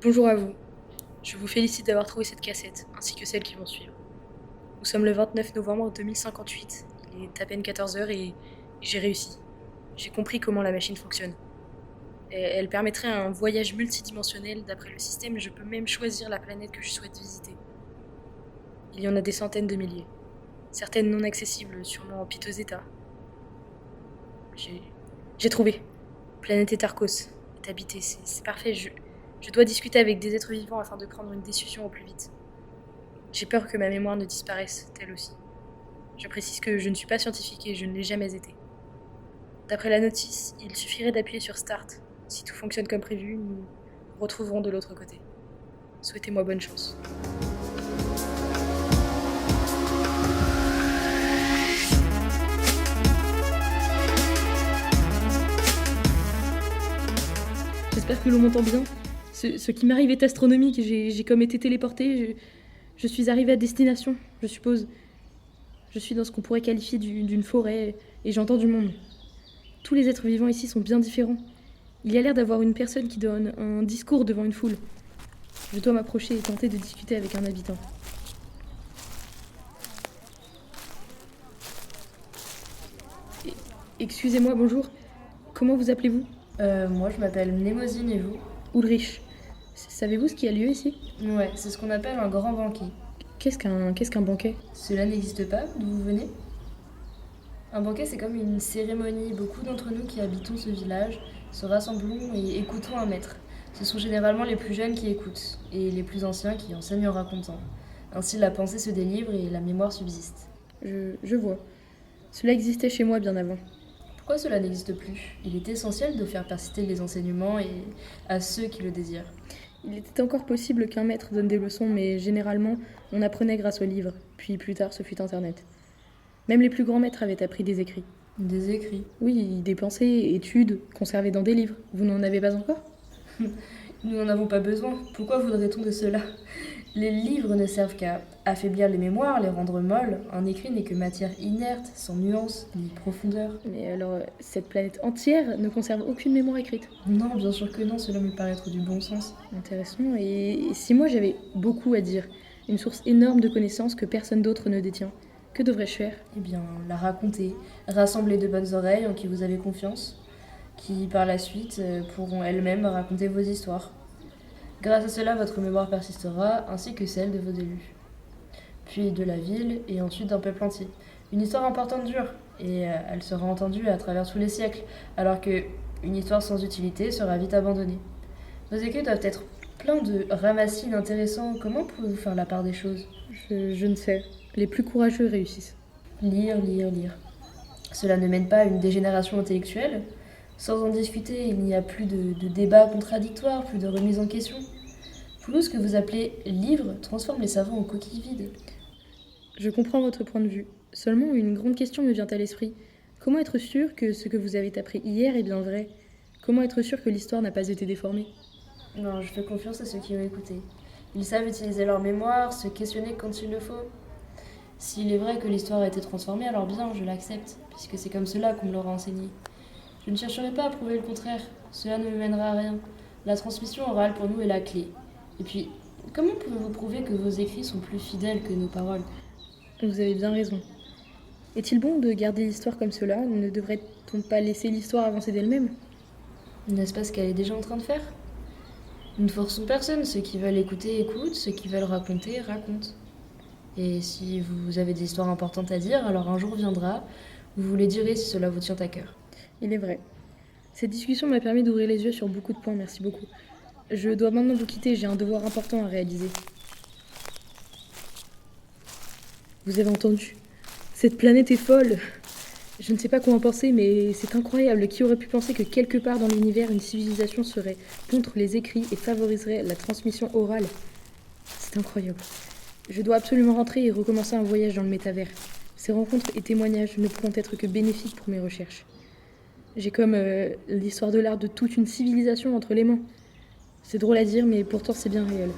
Bonjour à vous. Je vous félicite d'avoir trouvé cette cassette, ainsi que celles qui vont suivre. Nous sommes le 29 novembre 2058. Il est à peine 14 heures et j'ai réussi. J'ai compris comment la machine fonctionne. Elle permettrait un voyage multidimensionnel. D'après le système, je peux même choisir la planète que je souhaite visiter. Il y en a des centaines de milliers. Certaines non accessibles, sûrement en piteux état. J'ai trouvé. Planète Tarkos est habitée. C'est parfait. Je dois discuter avec des êtres vivants afin de prendre une décision au plus vite. J'ai peur que ma mémoire ne disparaisse, elle aussi. Je précise que je ne suis pas scientifique et je ne l'ai jamais été. D'après la notice, il suffirait d'appuyer sur Start. Si tout fonctionne comme prévu, nous nous retrouverons de l'autre côté. Souhaitez-moi bonne chance. J'espère que l'on m'entend bien. Ce qui m'arrive est astronomique. J'ai comme été téléportée. Je suis arrivée à destination, je suppose. Je suis dans ce qu'on pourrait qualifier d'une forêt et j'entends du monde. Tous les êtres vivants ici sont bien différents. Il y a l'air d'avoir une personne qui donne un discours devant une foule. Je dois m'approcher et tenter de discuter avec un habitant. Excusez-moi, bonjour. Comment vous appelez-vous? Moi je m'appelle Mnémosine et vous? Ulrich. Savez-vous ce qui a lieu ici? Ouais, c'est ce qu'on appelle un grand banquet. Qu'est-ce qu'un banquet? Cela n'existe pas, d'où vous venez? Un banquet c'est comme une cérémonie. Beaucoup d'entre nous qui habitons ce village se rassemblons et écoutons un maître. Ce sont généralement les plus jeunes qui écoutent et les plus anciens qui enseignent en racontant. Ainsi la pensée se délivre et la mémoire subsiste. Je vois. Cela existait chez moi bien avant. Pourquoi cela n'existe plus? Il est essentiel de faire persister les enseignements et à ceux qui le désirent. Il était encore possible qu'un maître donne des leçons, mais généralement, on apprenait grâce aux livres. Puis plus tard, ce fut Internet. Même les plus grands maîtres avaient appris des écrits. Des écrits. Oui, des pensées, études, conservées dans des livres. Vous n'en avez pas encore? Nous n'en avons pas besoin. Pourquoi voudrait-on de cela? Les livres ne servent qu'à affaiblir les mémoires, les rendre molles. Un écrit n'est que matière inerte, sans nuance ni profondeur. Mais alors, cette planète entière ne conserve aucune mémoire écrite. Non, bien sûr que non, cela me paraît être du bon sens. Intéressant. Et si moi j'avais beaucoup à dire, une source énorme de connaissances que personne d'autre ne détient, que devrais-je faire? Eh bien, la raconter, rassembler de bonnes oreilles en qui vous avez confiance, qui par la suite pourront elles-mêmes raconter vos histoires. Grâce à cela, votre mémoire persistera, ainsi que celle de vos élus. Puis de la ville, et ensuite d'un peuple entier. Une histoire importante dure, et elle sera entendue à travers tous les siècles, alors que une histoire sans utilité sera vite abandonnée. Vos écrits doivent être pleins de ramassines intéressants. Comment pouvez-vous faire la part des choses? Je ne sais. Les plus courageux réussissent. Lire, lire, lire. Cela ne mène pas à une dégénération intellectuelle. Sans en discuter, il n'y a plus de débats contradictoires, plus de remise en question. Pour nous, ce que vous appelez livre transforme les savants en coquilles vides. Je comprends votre point de vue. Seulement, une grande question me vient à l'esprit. Comment être sûr que ce que vous avez appris hier est bien vrai? Comment être sûr que l'histoire n'a pas été déformée? Non, je fais confiance à ceux qui ont écouté. Ils savent utiliser leur mémoire, se questionner quand il le faut. S'il est vrai que l'histoire a été transformée, alors bien, je l'accepte, puisque c'est comme cela qu'on me l'aura enseigné. Je ne chercherai pas à prouver le contraire, cela ne me mènera à rien. La transmission orale pour nous est la clé. Et puis, comment pouvez-vous prouver que vos écrits sont plus fidèles que nos paroles? Vous avez bien raison. Est-il bon de garder l'histoire comme cela? Ne devrait-on pas laisser l'histoire avancer d'elle-même? N'est-ce pas ce qu'elle est déjà en train de faire? Nous ne forçons personne, ceux qui veulent écouter écoutent, ceux qui veulent raconter racontent. Et si vous avez des histoires importantes à dire, alors un jour viendra, où vous les direz si cela vous tient à cœur. Il est vrai. Cette discussion m'a permis d'ouvrir les yeux sur beaucoup de points, merci beaucoup. Je dois maintenant vous quitter, j'ai un devoir important à réaliser. Vous avez entendu? Cette planète est folle. Je ne sais pas quoi en penser, mais c'est incroyable. Qui aurait pu penser que quelque part dans l'univers, une civilisation serait contre les écrits et favoriserait la transmission orale? C'est incroyable. Je dois absolument rentrer et recommencer un voyage dans le métavers. Ces rencontres et témoignages ne pourront être que bénéfiques pour mes recherches. J'ai comme l'histoire de l'art de toute une civilisation entre les mains. C'est drôle à dire, mais pourtant c'est bien réel.